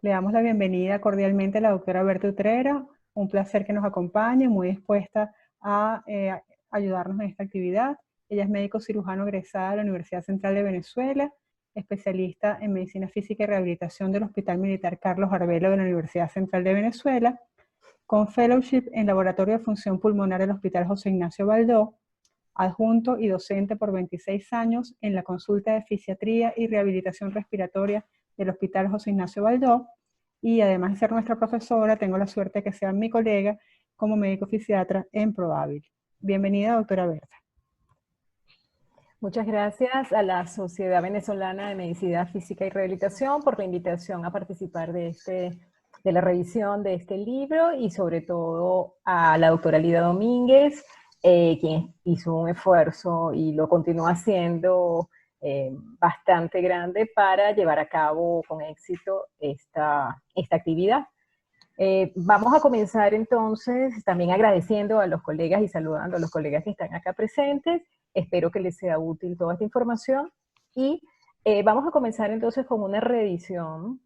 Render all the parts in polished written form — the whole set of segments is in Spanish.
Le damos la bienvenida cordialmente a la doctora Berta Utrera. Un placer que nos acompañe, muy dispuesta a ayudarnos en esta actividad. Ella es médico cirujano egresada de la Universidad Central de Venezuela, especialista en medicina física y rehabilitación del Hospital Militar Carlos Arbelo de la Universidad Central de Venezuela, con fellowship en laboratorio de función pulmonar del Hospital José Ignacio Baldó, adjunto y docente por 26 años en la consulta de fisiatría y rehabilitación respiratoria del Hospital José Ignacio Baldó, y además de ser nuestra profesora, tengo la suerte de que sea mi colega como médico fisiatra en Probabil. Bienvenida, doctora Berta. Muchas gracias a la Sociedad Venezolana de Medicina Física y Rehabilitación por la invitación a participar de la revisión de este libro, y sobre todo a la doctora Lida Domínguez, quien hizo un esfuerzo y lo continúa haciendo bastante grande para llevar a cabo con éxito esta actividad. Vamos a comenzar entonces también agradeciendo a los colegas y saludando a los colegas que están acá presentes. Espero que les sea útil toda esta información, y vamos a comenzar entonces con una revisión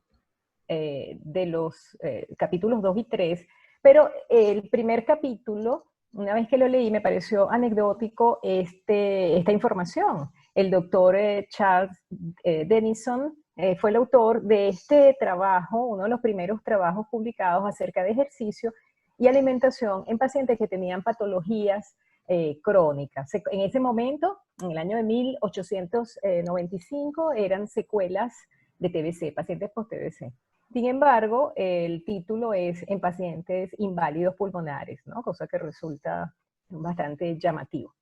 de los capítulos 2 y 3, pero el primer capítulo, una vez que lo leí, me pareció anecdótico esta información. El doctor Charles Denison fue el autor de este trabajo, uno de los primeros trabajos publicados acerca de ejercicio y alimentación en pacientes que tenían patologías crónicas. En ese momento, en el año de 1895, eran secuelas de TBC, pacientes post-TBC. Sin embargo, el título es en pacientes inválidos pulmonares, ¿no? Cosa que resulta bastante llamativo.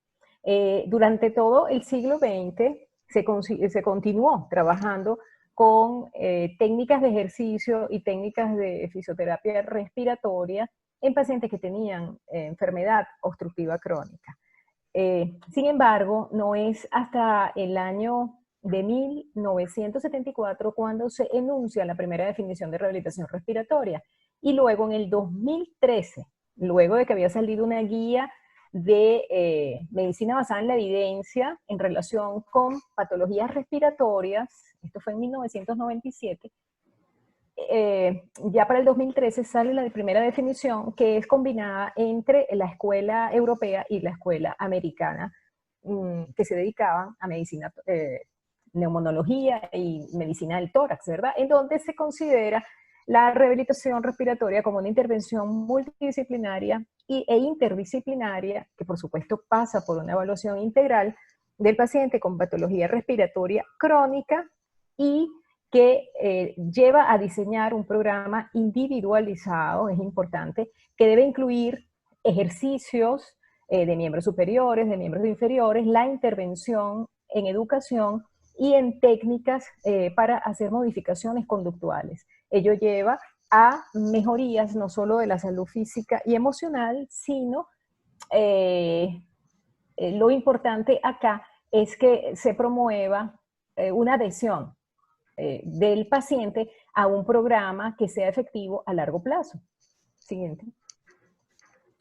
Durante todo el siglo XX se continuó trabajando con técnicas de ejercicio y técnicas de fisioterapia respiratoria en pacientes que tenían enfermedad obstructiva crónica. Sin embargo, no es hasta el año de 1974 cuando se enuncia la primera definición de rehabilitación respiratoria, y luego en el 2013, luego de que había salido una guía de medicina basada en la evidencia en relación con patologías respiratorias, esto fue en 1997, ya para el 2013 sale la primera definición, que es combinada entre la escuela europea y la escuela americana, que se dedicaban a medicina, neumonología y medicina del tórax, ¿verdad? En donde se considera la rehabilitación respiratoria como una intervención multidisciplinaria e interdisciplinaria, que por supuesto pasa por una evaluación integral del paciente con patología respiratoria crónica, y que lleva a diseñar un programa individualizado, es importante, que debe incluir ejercicios de miembros superiores, de miembros inferiores, la intervención en educación y en técnicas para hacer modificaciones conductuales. Ello lleva a mejorías no solo de la salud física y emocional, sino lo importante acá es que se promueva una adhesión del paciente a un programa que sea efectivo a largo plazo. Siguiente.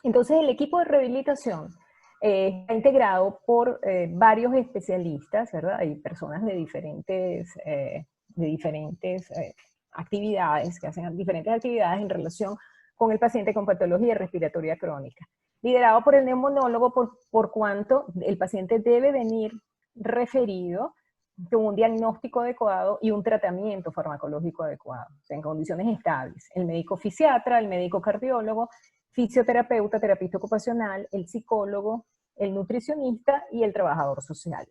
Entonces, el equipo de rehabilitación está integrado por varios especialistas, ¿verdad? Hay personas de diferentes actividades, que hacen diferentes actividades en relación con el paciente con patología respiratoria crónica. Liderado por el neumonólogo, por cuanto el paciente debe venir referido con un diagnóstico adecuado y un tratamiento farmacológico adecuado, o sea, en condiciones estables. El médico fisiatra, el médico cardiólogo, fisioterapeuta, terapista ocupacional, el psicólogo, el nutricionista y el trabajador social.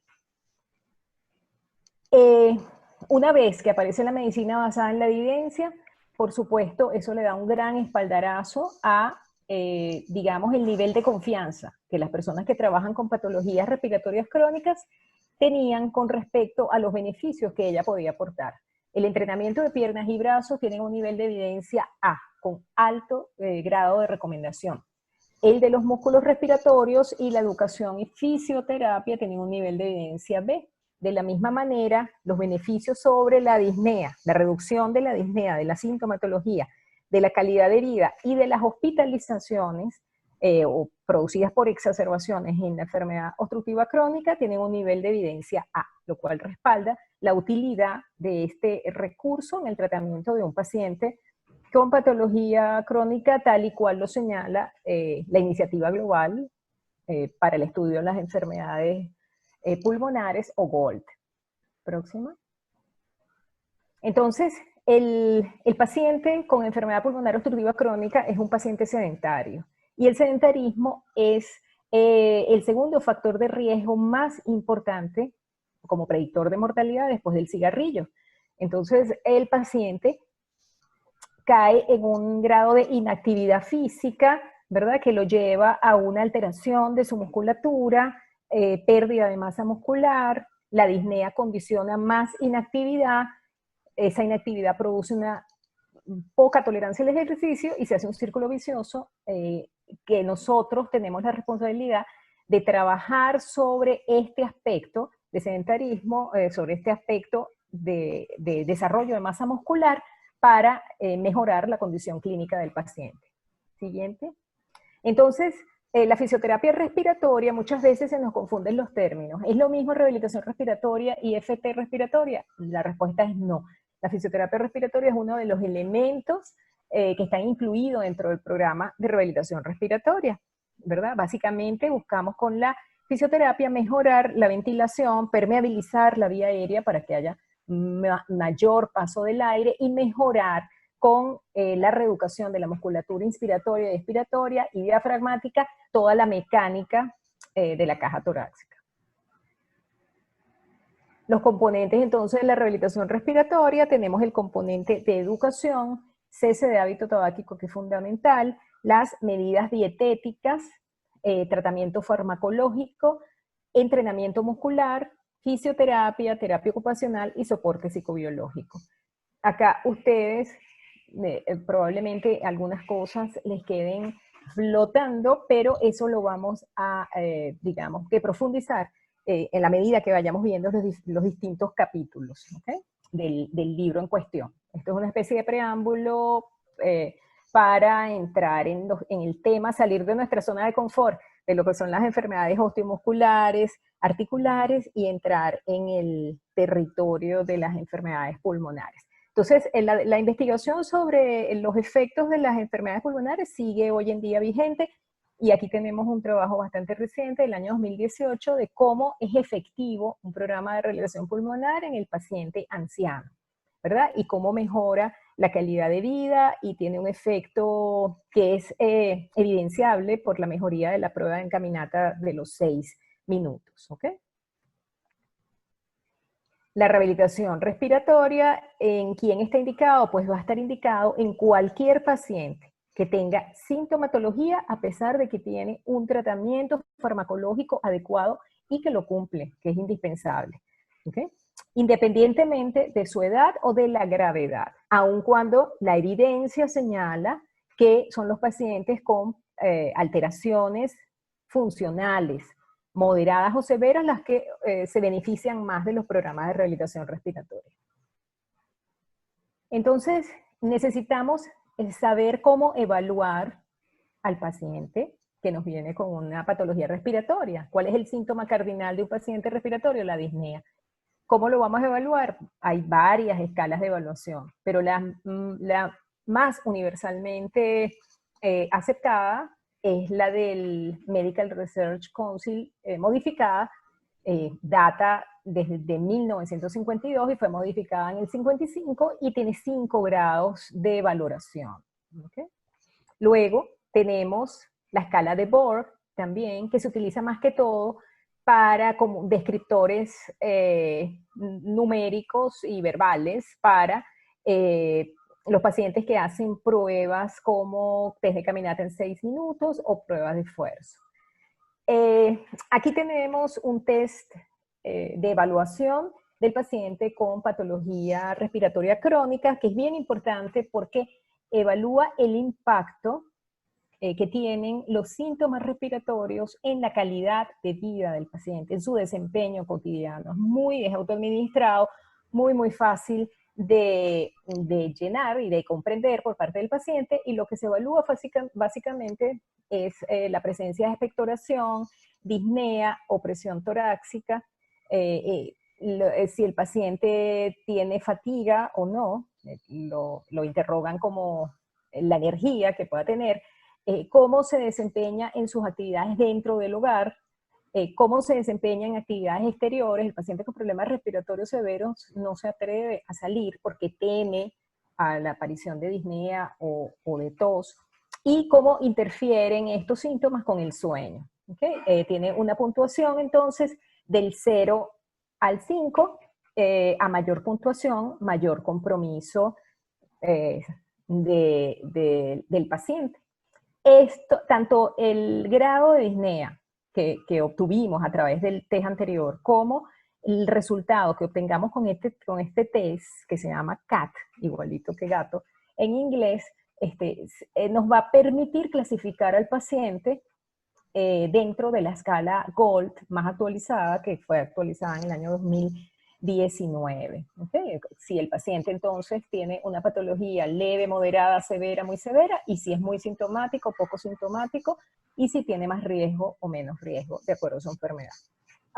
Una vez que aparece la medicina basada en la evidencia, por supuesto, eso le da un gran espaldarazo a, digamos, el nivel de confianza que las personas que trabajan con patologías respiratorias crónicas tenían con respecto a los beneficios que ella podía aportar. El entrenamiento de piernas y brazos tiene un nivel de evidencia A, con alto grado de recomendación. El de los músculos respiratorios y la educación y fisioterapia tienen un nivel de evidencia B. De la misma manera, los beneficios sobre la disnea, la reducción de la disnea, de la sintomatología, de la calidad de vida y de las hospitalizaciones o producidas por exacerbaciones en la enfermedad obstructiva crónica tienen un nivel de evidencia A, lo cual respalda la utilidad de este recurso en el tratamiento de un paciente con patología crónica, tal y cual lo señala la Iniciativa Global para el Estudio de las Enfermedades Pulmonares, o GOLD. Próxima. Entonces, el paciente con enfermedad pulmonar obstructiva crónica es un paciente sedentario, y el sedentarismo es el segundo factor de riesgo más importante como predictor de mortalidad después del cigarrillo. Entonces, el paciente cae en un grado de inactividad física, ¿verdad?, que lo lleva a una alteración de su musculatura, pérdida de masa muscular. La disnea condiciona más inactividad. Esa inactividad produce una poca tolerancia al ejercicio y se hace un círculo vicioso que nosotros tenemos la responsabilidad de trabajar sobre este aspecto de sedentarismo, sobre este aspecto de desarrollo de masa muscular para mejorar la condición clínica del paciente. Siguiente. Entonces, la fisioterapia respiratoria, muchas veces se nos confunden los términos. ¿Es lo mismo rehabilitación respiratoria y FT respiratoria? La respuesta es no. La fisioterapia respiratoria es uno de los elementos que están incluidos dentro del programa de rehabilitación respiratoria, ¿verdad? Básicamente buscamos con la fisioterapia mejorar la ventilación, permeabilizar la vía aérea para que haya mayor paso del aire y mejorar con la reeducación de la musculatura inspiratoria, expiratoria y diafragmática toda la mecánica de la caja torácica. Los componentes entonces de la rehabilitación respiratoria: tenemos el componente de educación, cese de hábito tabáquico, que es fundamental, las medidas dietéticas, tratamiento farmacológico, entrenamiento muscular, fisioterapia, terapia ocupacional y soporte psicobiológico. Acá ustedes probablemente algunas cosas les queden flotando, pero eso lo vamos a, digamos, que profundizar en la medida que vayamos viendo los distintos capítulos, ¿okay?, del libro en cuestión. Esto es una especie de preámbulo para entrar en el tema, salir de nuestra zona de confort, de lo que son las enfermedades osteomusculares, articulares, y entrar en el territorio de las enfermedades pulmonares. Entonces, la investigación sobre los efectos de las enfermedades pulmonares sigue hoy en día vigente, y aquí tenemos un trabajo bastante reciente del año 2018 de cómo es efectivo un programa de rehabilitación pulmonar en el paciente anciano, ¿verdad? Y cómo mejora la calidad de vida y tiene un efecto que es evidenciable por la mejoría de la prueba de caminata de los 6 minutos, ¿ok? La rehabilitación respiratoria, ¿en quién está indicado? Pues va a estar indicado en cualquier paciente que tenga sintomatología a pesar de que tiene un tratamiento farmacológico adecuado y que lo cumple, que es indispensable, ¿okay?, independientemente de su edad o de la gravedad, aun cuando la evidencia señala que son los pacientes con alteraciones funcionales moderadas o severas las que se benefician más de los programas de rehabilitación respiratoria. Entonces, necesitamos saber cómo evaluar al paciente que nos viene con una patología respiratoria. ¿Cuál es el síntoma cardinal de un paciente respiratorio? La disnea. ¿Cómo lo vamos a evaluar? Hay varias escalas de evaluación, pero la más universalmente aceptada es la del Medical Research Council modificada, data desde 1952 y fue modificada en el 55 y tiene 5 grados de valoración. ¿Okay? Luego tenemos la escala de Borg también, que se utiliza más que todo para como descriptores numéricos y verbales para los pacientes que hacen pruebas como test de caminata en 6 minutos o pruebas de esfuerzo. Aquí tenemos un test de evaluación del paciente con patología respiratoria crónica, que es bien importante porque evalúa el impacto que tienen los síntomas respiratorios en la calidad de vida del paciente, en su desempeño cotidiano. Es autoadministrado, muy fácil de llenar y de comprender por parte del paciente, y lo que se evalúa básicamente es la presencia de expectoración, disnea o presión torácica, si el paciente tiene fatiga o no, lo interrogan como la energía que pueda tener, cómo se desempeña en sus actividades dentro del hogar, cómo se desempeña en actividades exteriores. El paciente con problemas respiratorios severos no se atreve a salir porque teme a la aparición de disnea o de tos, y cómo interfieren estos síntomas con el sueño. ¿Okay? Tiene una puntuación entonces del 0 al 5, a mayor puntuación, mayor compromiso del paciente. Esto, tanto el grado de disnea que obtuvimos a través del test anterior, como el resultado que obtengamos con este test, que se llama CAT, igualito que gato, en inglés, nos va a permitir clasificar al paciente dentro de la escala GOLD más actualizada, que fue actualizada en el año 2019. ¿Okay? Si el paciente entonces tiene una patología leve, moderada, severa, muy severa, y si es muy sintomático, poco sintomático, y si tiene más riesgo o menos riesgo de acuerdo a su enfermedad.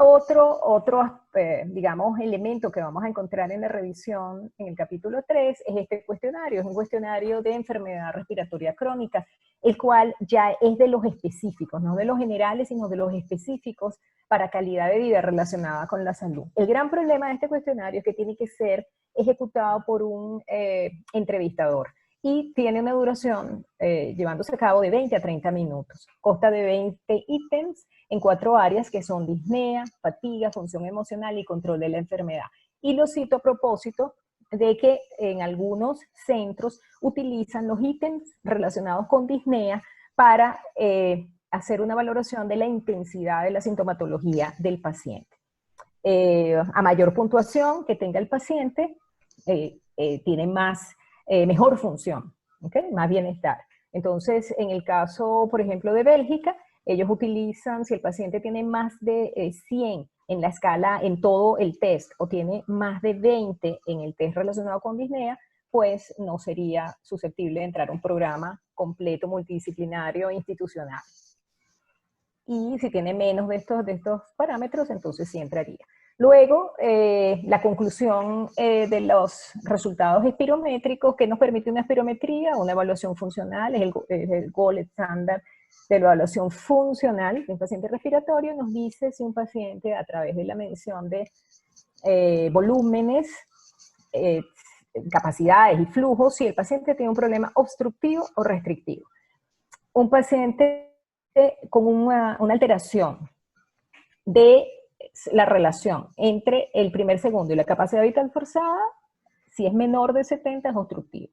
Otro digamos, elemento que vamos a encontrar en la revisión en el capítulo 3 es este cuestionario. Es un cuestionario de enfermedad respiratoria crónica, el cual ya es de los específicos, no de los generales, sino de los específicos para calidad de vida relacionada con la salud. El gran problema de este cuestionario es que tiene que ser ejecutado por un entrevistador, y tiene una duración llevándose a cabo de 20 a 30 minutos. Consta de 20 ítems en 4 áreas que son disnea, fatiga, función emocional y control de la enfermedad. Y lo cito a propósito de que en algunos centros utilizan los ítems relacionados con disnea para hacer una valoración de la intensidad de la sintomatología del paciente. A mayor puntuación que tenga el paciente, tiene mejor función, ¿okay? Más bienestar. Entonces, en el caso, por ejemplo, de Bélgica, ellos utilizan, si el paciente tiene más de 100 en la escala, en todo el test, o tiene más de 20 en el test relacionado con disnea, pues no sería susceptible de entrar a un programa completo, multidisciplinario, institucional. Y si tiene menos de estos parámetros, entonces sí entraría. Luego, la conclusión de los resultados espirométricos, que nos permite una espirometría, una evaluación funcional, es el gold estándar de la evaluación funcional de un paciente respiratorio. Nos dice si un paciente, a través de la medición de volúmenes, capacidades y flujos, si el paciente tiene un problema obstructivo o restrictivo. Un paciente con una alteración de la relación entre el primer segundo y la capacidad vital forzada, si es menor de 70, es obstructivo.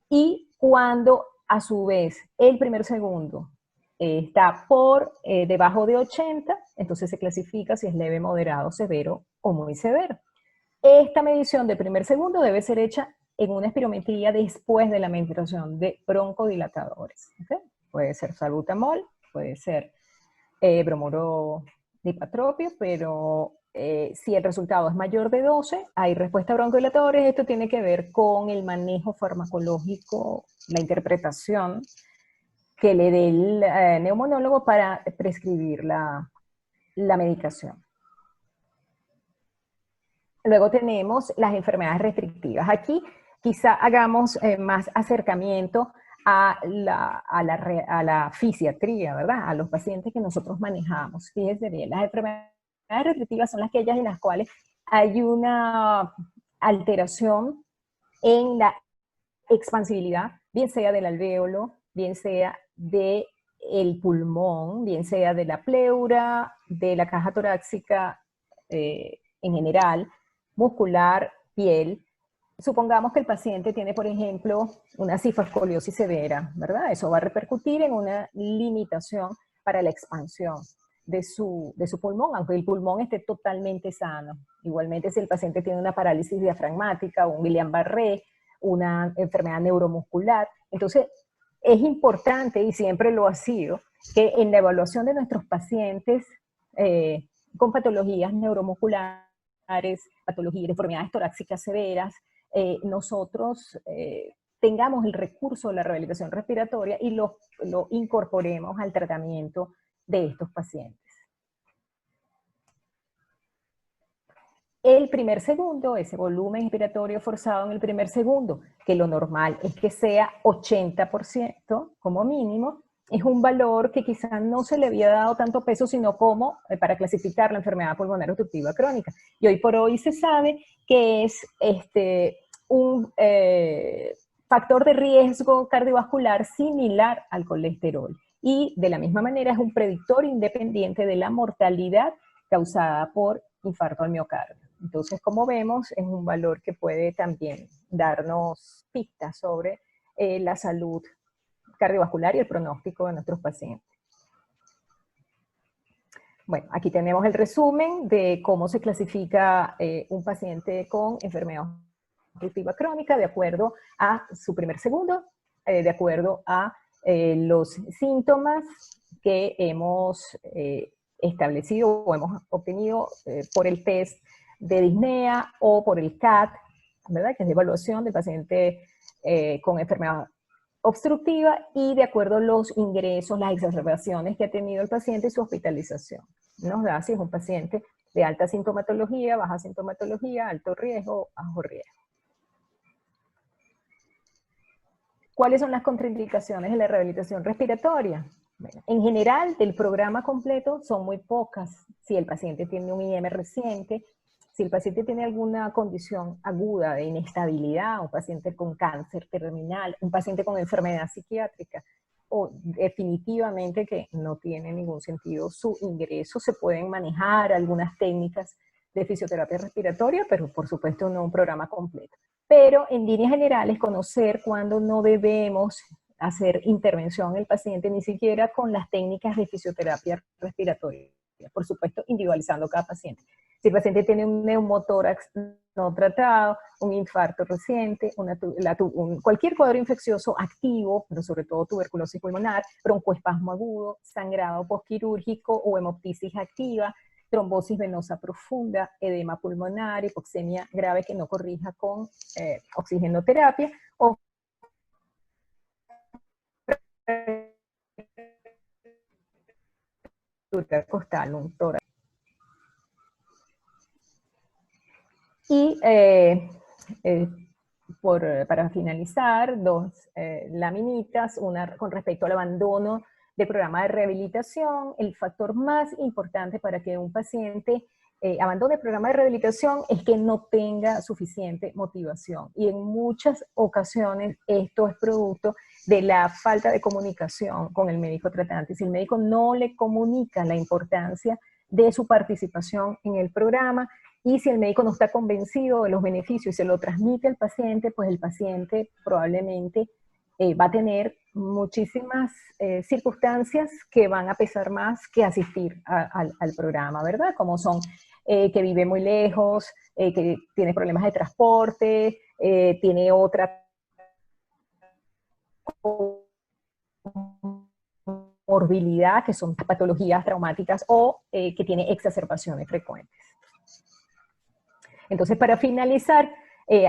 Y cuando, a su vez, el primer segundo está por debajo de 80, entonces se clasifica si es leve, moderado, severo o muy severo. Esta medición de primer segundo debe ser hecha en una espirometría después de la administración de broncodilatadores. ¿Okay? Puede ser salbutamol, puede ser bromuro dipatropio, pero si el resultado es mayor de 12, hay respuesta a broncodilatadores. Esto tiene que ver con el manejo farmacológico, la interpretación que le dé el neumonólogo para prescribir la medicación. Luego tenemos las enfermedades restrictivas. Aquí quizá hagamos más acercamiento a la fisiatría, ¿verdad? A los pacientes que nosotros manejamos. Fíjense bien, las enfermedades restrictivas son aquellas en las cuales hay una alteración en la expansibilidad, bien sea del alvéolo, bien sea del pulmón, bien sea de la pleura, de la caja torácica en general, muscular, piel. Supongamos que el paciente tiene, por ejemplo, una cifascoliosis severa, ¿verdad? Eso va a repercutir en una limitación para la expansión de su pulmón, aunque el pulmón esté totalmente sano. Igualmente, si el paciente tiene una parálisis diafragmática, un Guillain-Barré, una enfermedad neuromuscular, entonces es importante, y siempre lo ha sido, que en la evaluación de nuestros pacientes con patologías neuromusculares, patologías, deformidades torácicas severas, nosotros tengamos el recurso de la rehabilitación respiratoria y lo incorporemos al tratamiento de estos pacientes. el primer segundo, ese volumen inspiratorio forzado en el primer segundo, que lo normal es que sea 80% como mínimo, es un valor que quizás no se le había dado tanto peso, sino como para clasificar la enfermedad pulmonar obstructiva crónica. Y hoy por hoy se sabe que es un factor de riesgo cardiovascular similar al colesterol. Y de la misma manera es un predictor independiente de la mortalidad causada por infarto al miocardio. Entonces, como vemos, es un valor que puede también darnos pistas sobre la salud cardiovascular y el pronóstico de nuestros pacientes. Bueno, aquí tenemos el resumen de cómo se clasifica un paciente con enfermedad obstructiva crónica de acuerdo a su primer segundo, de acuerdo a los síntomas que hemos establecido o hemos obtenido por el test de disnea o por el CAT, ¿verdad? Que es de evaluación del paciente con enfermedad obstructiva, y de acuerdo a los ingresos, las exacerbaciones que ha tenido el paciente y su hospitalización. Nos da si es un paciente de alta sintomatología, baja sintomatología, alto riesgo, bajo riesgo. ¿Cuáles son las contraindicaciones de la rehabilitación respiratoria? Bueno, en general, del programa completo son muy pocas. Si el paciente tiene un IM reciente, si el paciente tiene alguna condición aguda de inestabilidad, un paciente con cáncer terminal, un paciente con enfermedad psiquiátrica, o definitivamente que no tiene ningún sentido su ingreso, se pueden manejar algunas técnicas de fisioterapia respiratoria, pero por supuesto no un programa completo. Pero en líneas generales, conocer cuándo no debemos hacer intervención en el paciente, ni siquiera con las técnicas de fisioterapia respiratoria, por supuesto individualizando cada paciente. Si el paciente tiene un neumotórax no tratado, un infarto reciente, cualquier cuadro infeccioso activo, pero sobre todo tuberculosis pulmonar, broncoespasmo agudo, sangrado postquirúrgico o hemoptisis activa, trombosis venosa profunda, edema pulmonar, hipoxemia grave que no corrija con oxigenoterapia, o costal, un tórax. Y para finalizar, dos laminitas, una con respecto al abandono del programa de rehabilitación. El factor más importante para que un paciente abandone el programa de rehabilitación es que no tenga suficiente motivación. Y en muchas ocasiones esto es producto de la falta de comunicación con el médico tratante. Si el médico no le comunica la importancia de su participación en el programa, y si el médico no está convencido de los beneficios y se lo transmite al paciente, pues el paciente probablemente va a tener muchísimas circunstancias que van a pesar más que asistir al programa, ¿verdad? Como son que vive muy lejos, que tiene problemas de transporte, tiene otra morbilidad, que son patologías traumáticas, o que tiene exacerbaciones frecuentes. Entonces, para finalizar,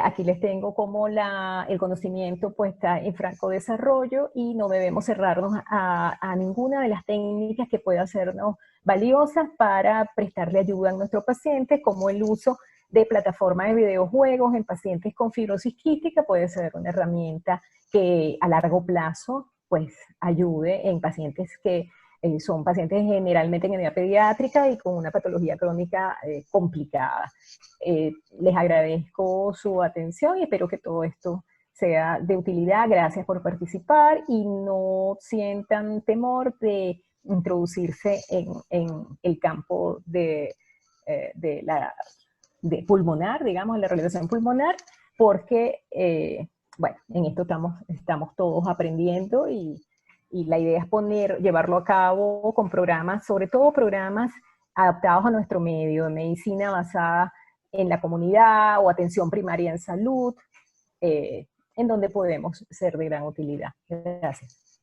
aquí les tengo como el conocimiento pues está en franco desarrollo y no debemos cerrarnos a ninguna de las técnicas que pueda hacernos valiosas para prestarle ayuda a nuestro paciente, como el uso de plataformas de videojuegos en pacientes con fibrosis quística puede ser una herramienta que a largo plazo pues ayude en pacientes que son pacientes generalmente en edad pediátrica y con una patología crónica complicada. Les agradezco su atención y espero que todo esto sea de utilidad. Gracias por participar y no sientan temor de introducirse en el campo de pulmonar, digamos, en la rehabilitación pulmonar, porque, bueno, en esto estamos todos aprendiendo y la idea es llevarlo a cabo con programas, sobre todo programas adaptados a nuestro medio, de medicina basada en la comunidad o atención primaria en salud, en donde podemos ser de gran utilidad. Gracias.